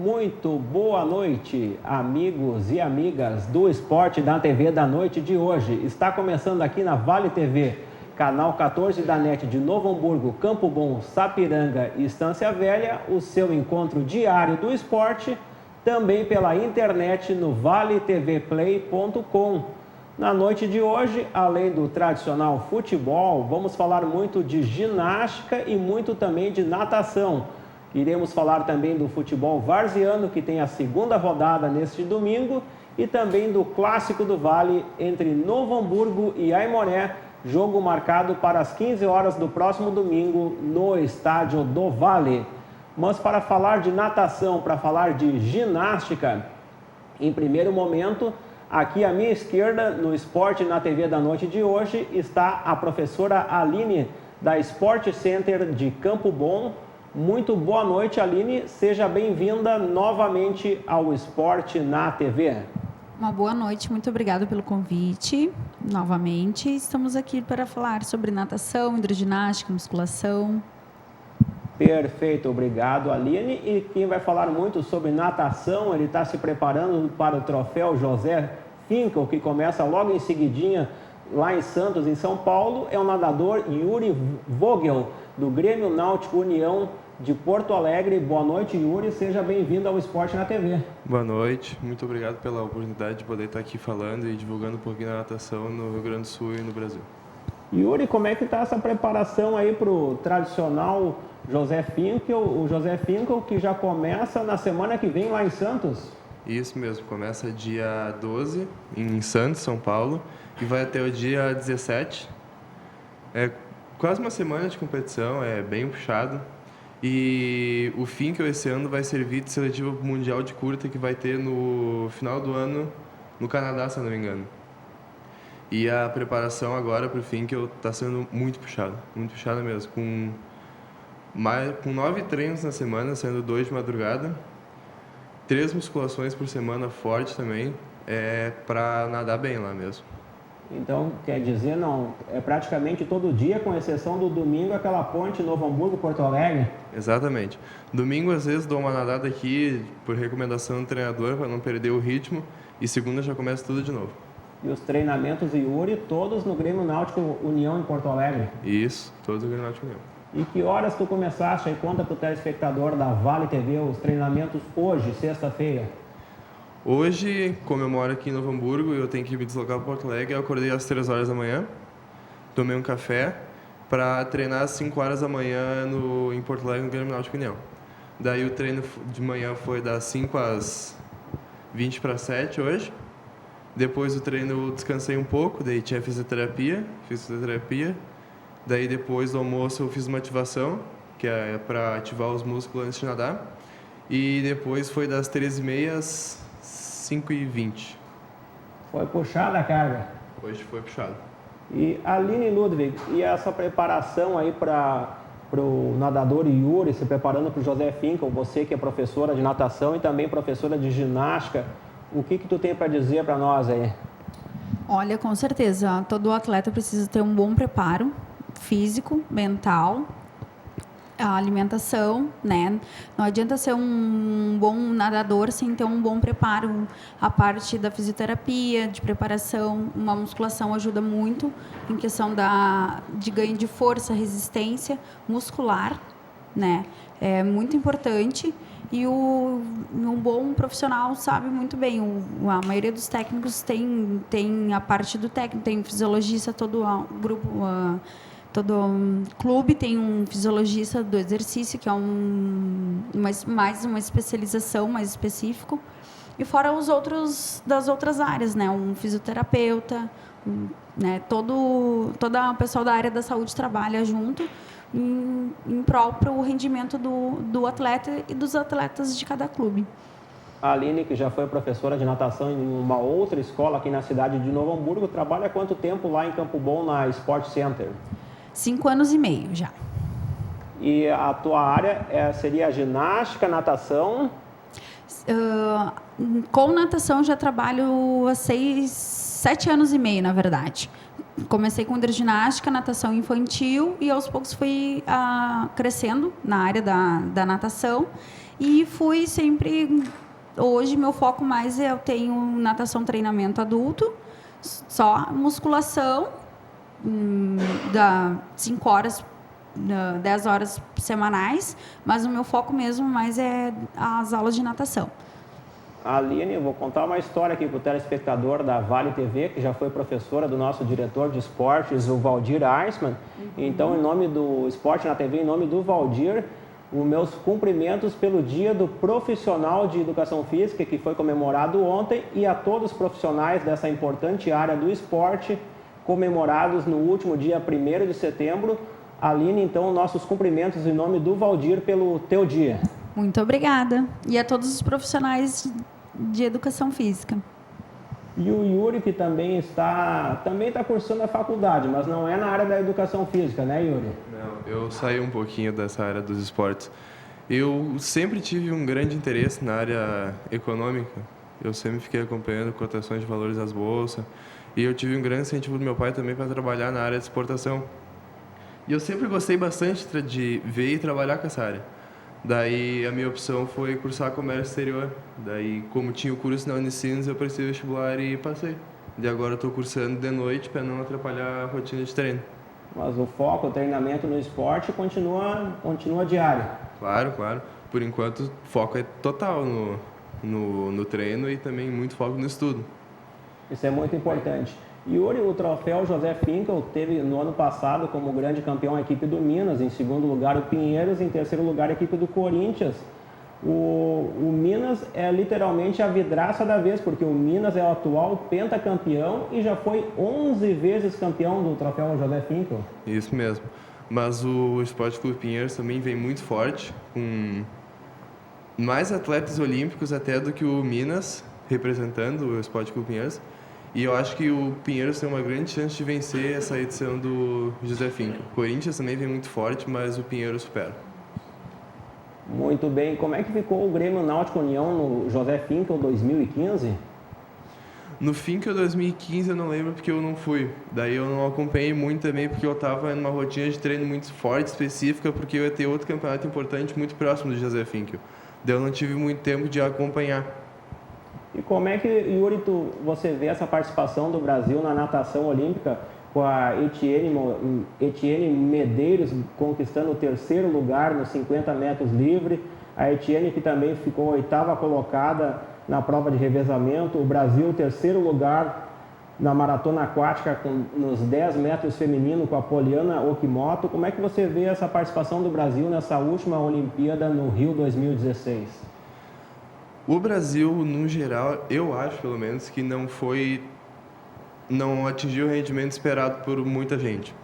muito boa noite, amigos e amigas do Esporte da TV da noite de hoje. Está começando aqui na Vale TV, canal 14 da NET de Novo Hamburgo, Campo Bom, Sapiranga e Estância Velha, o seu encontro diário do esporte, também pela internet no valetvplay.com. Na noite de hoje, além do tradicional futebol, vamos falar muito de ginástica e muito também de natação. Iremos falar também do futebol varziano, que tem a segunda rodada neste domingo, e também do Clássico do Vale entre Novo Hamburgo e Aimoré, jogo marcado para as 15 horas do próximo domingo no Estádio do Vale. Mas para falar de natação, para falar de ginástica, em primeiro momento, aqui à minha esquerda, no Esporte na TV da noite de hoje, está a professora Aline, da Sport Center de Campo Bom. Muito boa noite, Aline. Seja bem-vinda novamente ao Esporte na TV. Uma boa noite, muito obrigada pelo convite. Novamente, estamos aqui para falar sobre natação, hidroginástica, musculação. Perfeito, obrigado, Aline. E quem vai falar muito sobre natação, ele está se preparando para o troféu José Finkel, que começa logo em seguidinha lá em Santos, em São Paulo, é o nadador Yuri Vogel, do Grêmio Náutico União de Porto Alegre. Boa noite, Yuri, seja bem-vindo ao Esporte na TV. Boa noite, muito obrigado pela oportunidade de poder estar aqui falando e divulgando um pouquinho da natação no Rio Grande do Sul e no Brasil. Yuri, como é que está essa preparação aí para o tradicional José Finkel, o José Finkel que já começa na semana que vem lá em Santos? Isso mesmo, começa dia 12 em Santos, São Paulo, e vai até o dia 17. É quase uma semana de competição, é bem puxado. E o Finkel esse ano vai servir de seletivo mundial de curta que vai ter no final do ano no Canadá, se eu não me engano. E a preparação agora para o Finkel está sendo muito puxada mesmo, com 9 treinos na semana, sendo 2 de madrugada, 3 musculações por semana forte também, para nadar bem lá mesmo. Então, quer dizer, não, é praticamente todo dia, com exceção do domingo, aquela ponte Novo Hamburgo-Porto Alegre? Exatamente. Domingo, às vezes, dou uma nadada aqui por recomendação do treinador, para não perder o ritmo, e segunda já começa tudo de novo. E os treinamentos Yuri, todos no Grêmio Náutico União em Porto Alegre? Isso, todos no Grêmio Náutico União. E que horas tu começaste aí? Conta para o telespectador da Vale TV os treinamentos hoje, sexta-feira. Hoje, como eu moro aqui em Novo Hamburgo e eu tenho que me deslocar para Porto Alegre, eu acordei às 3 horas da manhã, tomei um café para treinar às 5 horas da manhã em Porto Alegre, no Grêmio Náutico União. Daí o treino de manhã foi das 5 às 20 para 7 hoje. Depois do treino eu descansei um pouco, daí tinha fiz fisioterapia. Daí depois do almoço eu fiz uma ativação, que é para ativar os músculos antes de nadar. E depois foi das 13h30 às 5h20. Foi puxada a carga? Hoje foi puxado. E Aline Ludwig, e essa preparação aí para o nadador Yuri, se preparando para o José Finkel, você que é professora de natação e também professora de ginástica, o que tu tem para dizer para nós aí? Olha, com certeza, todo atleta precisa ter um bom preparo físico, mental, a alimentação, né? Não adianta ser um bom nadador sem ter um bom preparo. A parte da fisioterapia, de preparação, uma musculação ajuda muito em questão de ganho de força, resistência muscular, né? É muito importante. E um bom profissional sabe muito bem. A maioria dos técnicos tem a parte do técnico, tem um fisiologista, todo grupo... Todo clube tem um fisiologista do exercício, que é mais uma especialização mais específico. E fora das outras áreas, né? Um fisioterapeuta, né? Toda a pessoal da área da saúde trabalha junto em prol para o rendimento do atleta e dos atletas de cada clube. A Aline, que já foi professora de natação em uma outra escola aqui na cidade de Novo Hamburgo, trabalha há quanto tempo lá em Campo Bom, na Sport Center? 5 anos e meio já. E a tua área seria a ginástica, natação? Com natação já trabalho há 7 anos e meio, na verdade. Comecei com hidroginástica, natação infantil e aos poucos fui crescendo na área da natação. E fui sempre... Hoje, meu foco mais eu tenho natação treinamento adulto, só musculação, 5 horas, 10 horas semanais, mas o meu foco mesmo mais é as aulas de natação. Aline, eu vou contar uma história aqui para o telespectador da Vale TV, que já foi professora do nosso diretor de esportes, o Valdir Aisman. Então, em nome do Esporte na TV, em nome do Valdir, os meus cumprimentos pelo Dia do Profissional de Educação Física, que foi comemorado ontem, e a todos os profissionais dessa importante área do esporte, comemorados no último dia 1º de setembro. Aline, então, nossos cumprimentos em nome do Valdir pelo teu dia. Muito obrigada. E a todos os profissionais de educação física. E o Yuri, que também está cursando a faculdade, mas não é na área da educação física, né, Yuri? Não, eu saí um pouquinho dessa área dos esportes. Eu sempre tive um grande interesse na área econômica. Eu sempre fiquei acompanhando cotações de valores das bolsas. E eu tive um grande incentivo do meu pai também para trabalhar na área de exportação. E eu sempre gostei bastante de ver e trabalhar com essa área. Daí a minha opção foi cursar comércio exterior. Daí, como tinha o curso na Unicinos, eu prestei vestibular e passei. E agora eu estou cursando de noite para não atrapalhar a rotina de treino. Mas o foco, o treinamento no esporte continua diário. Claro, claro. Por enquanto, o foco é total no treino e também muito foco no estudo. Isso é muito importante. Yuri, o troféu José Finkel teve no ano passado como grande campeão a equipe do Minas, em segundo lugar o Pinheiros, em terceiro lugar a equipe do Corinthians. O Minas é literalmente a vidraça da vez, porque o Minas é o atual pentacampeão e já foi 11 vezes campeão do troféu José Finkel. Isso mesmo. Mas o Esporte Clube Pinheiros também vem muito forte, com mais atletas olímpicos até do que o Minas, representando o Esporte Clube Pinheiros. E eu acho que o Pinheiros tem uma grande chance de vencer essa edição do José Finkel. O Corinthians também vem muito forte, mas o Pinheiros supera. Muito bem. Como é que ficou o Grêmio Náutico União no José Finkel 2015? No Finkel 2015 eu não lembro porque eu não fui. Daí eu não acompanhei muito também porque eu estava numa rotina de treino muito forte, específica, porque eu ia ter outro campeonato importante muito próximo do José Finkel. Daí eu não tive muito tempo de acompanhar. E como é que, Yuri, você vê essa participação do Brasil na natação olímpica, com a Etienne Medeiros conquistando o 3º lugar nos 50 metros livre, a Etienne que também ficou 8ª colocada na prova de revezamento, o Brasil 3º lugar na maratona aquática nos 10 metros feminino com a Poliana Okimoto. Como é que você vê essa participação do Brasil nessa última Olimpíada no Rio 2016? O Brasil, no geral, eu acho pelo menos que não atingiu o rendimento esperado por muita gente.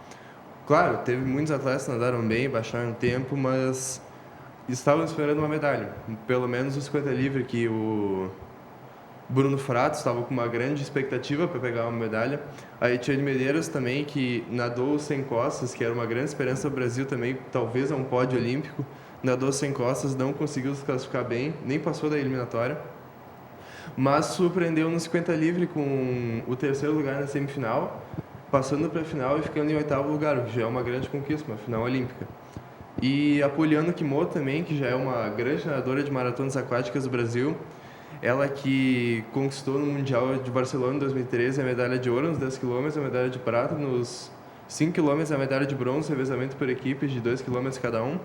Claro, teve muitos atletas que nadaram bem, baixaram o tempo, mas estavam esperando uma medalha. Pelo menos o 50 livre, que o Bruno Fratos estava com uma grande expectativa para pegar uma medalha. A Etienne Medeiros também, que nadou sem costas, que era uma grande esperança do Brasil também, talvez a um pódio olímpico. Nadou sem costas, não conseguiu se classificar bem, nem passou da eliminatória. Mas surpreendeu no 50 livre com o 3º lugar na semifinal, passando para a final e ficando em 8º lugar, o que já é uma grande conquista, uma final olímpica. E a Poliana Okimoto também, que já é uma grande nadadora de maratonas aquáticas do Brasil, ela que conquistou no Mundial de Barcelona em 2013 a medalha de ouro nos 10 km, a medalha de prata nos 5 km, a medalha de bronze, revezamento por equipes de 2 km cada um.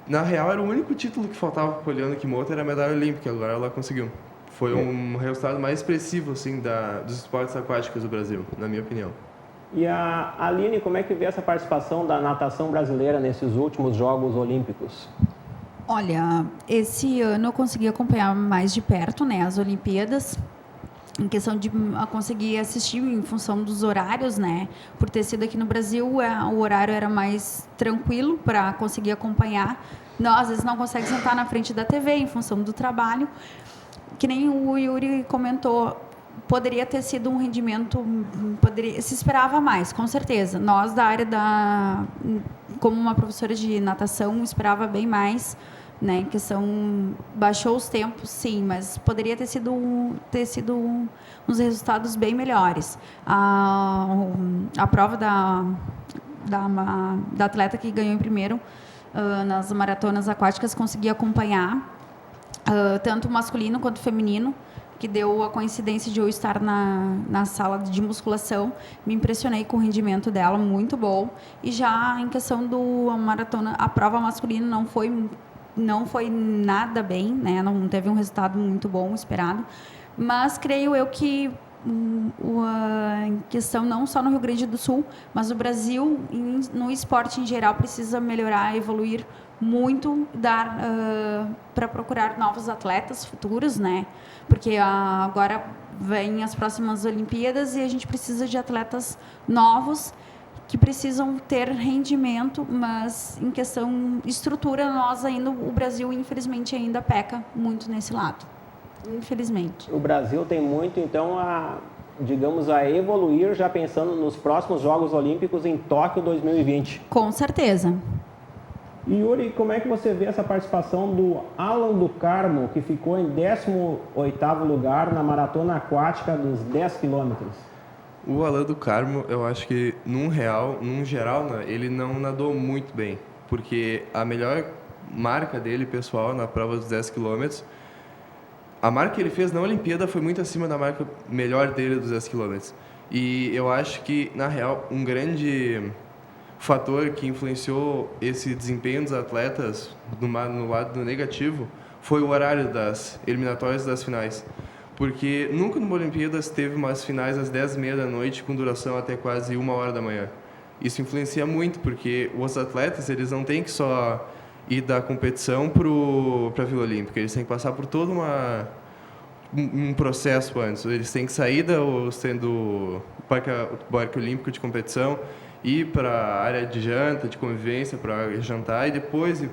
Na real, era o único título que faltava para a Poliana Okimoto, era a medalha olímpica, agora ela conseguiu. Foi um resultado mais expressivo assim, dos esportes aquáticos do Brasil, na minha opinião. E a Aline, como é que vê essa participação da natação brasileira nesses últimos Jogos Olímpicos? Olha, esse ano eu consegui acompanhar mais de perto, né, as Olimpíadas, em questão de conseguir assistir em função dos horários, né, por ter sido aqui no Brasil, o horário era mais tranquilo para conseguir acompanhar. Não, às vezes não consegue sentar na frente da TV em função do trabalho, que nem o Yuri comentou, poderia ter sido um rendimento, se esperava mais, com certeza. Nós da área como uma professora de natação, esperava bem mais, né, em questão, baixou os tempos, sim, mas poderia ter sido uns resultados bem melhores. A prova da atleta que ganhou em primeiro, nas maratonas aquáticas, consegui acompanhar tanto o masculino quanto o feminino, que deu a coincidência de eu estar na sala de musculação. Me impressionei com o rendimento dela, muito bom. E já em questão do maratona, a prova masculina não foi nada bem, né? Não teve um resultado muito bom esperado, mas creio eu que em questão não só no Rio Grande do Sul, mas o Brasil no esporte em geral precisa melhorar, evoluir muito, para procurar novos atletas futuros, né? Porque agora vem as próximas Olimpíadas e a gente precisa de atletas novos que precisam ter rendimento, mas em questão estrutura, o Brasil, infelizmente, ainda peca muito nesse lado. Infelizmente. O Brasil tem muito, então, a evoluir, já pensando nos próximos Jogos Olímpicos em Tóquio 2020. Com certeza. E, Yuri, como é que você vê essa participação do Alan do Carmo, que ficou em 18º lugar na maratona aquática dos 10 quilômetros? O Alan do Carmo, eu acho que, num geral, né, ele não nadou muito bem, porque a melhor marca dele, pessoal, na prova dos 10 quilômetros, a marca que ele fez na Olimpíada foi muito acima da marca melhor dele dos 10 quilômetros. E eu acho que, na real, um grande fator que influenciou esse desempenho dos atletas no lado negativo foi o horário das eliminatórias das finais. Porque nunca numa Olimpíadas teve umas finais às 10h30 da noite com duração até quase 1h da manhã. Isso influencia muito, porque os atletas eles não têm que só ir da competição para a Vila Olímpica, eles têm que passar por todo um processo antes. Eles têm que sair do Parque Olímpico de competição, ir para a área de janta, de convivência, para jantar e depois ir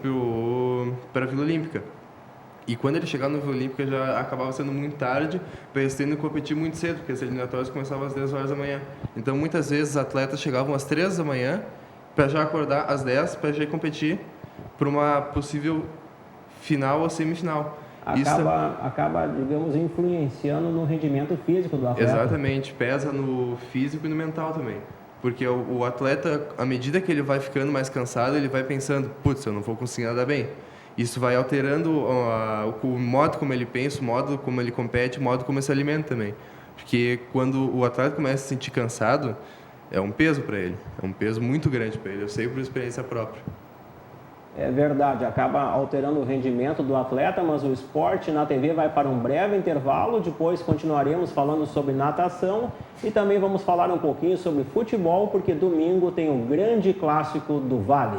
para a Vila Olímpica. E quando ele chegava na Vila Olímpica já acabava sendo muito tarde, para eles terem que competir muito cedo, porque as eliminatórias começavam às 10h da manhã. Então, muitas vezes, os atletas chegavam às 3h da manhã para já acordar às 10 para já ir competir para uma possível final ou semifinal. Acaba, digamos, influenciando no rendimento físico do atleta. Exatamente, pesa no físico e no mental também. Porque o atleta, à medida que ele vai ficando mais cansado, ele vai pensando, putz, eu não vou conseguir nadar bem. Isso vai alterando o modo como ele pensa, o modo como ele compete, o modo como ele se alimenta também. Porque quando o atleta começa a se sentir cansado, é um peso para ele. É um peso muito grande para ele. Eu sei por experiência própria. É verdade, acaba alterando o rendimento do atleta, mas o Esporte na TV vai para um breve intervalo. Depois continuaremos falando sobre natação e também vamos falar um pouquinho sobre futebol, porque domingo tem o grande clássico do Vale.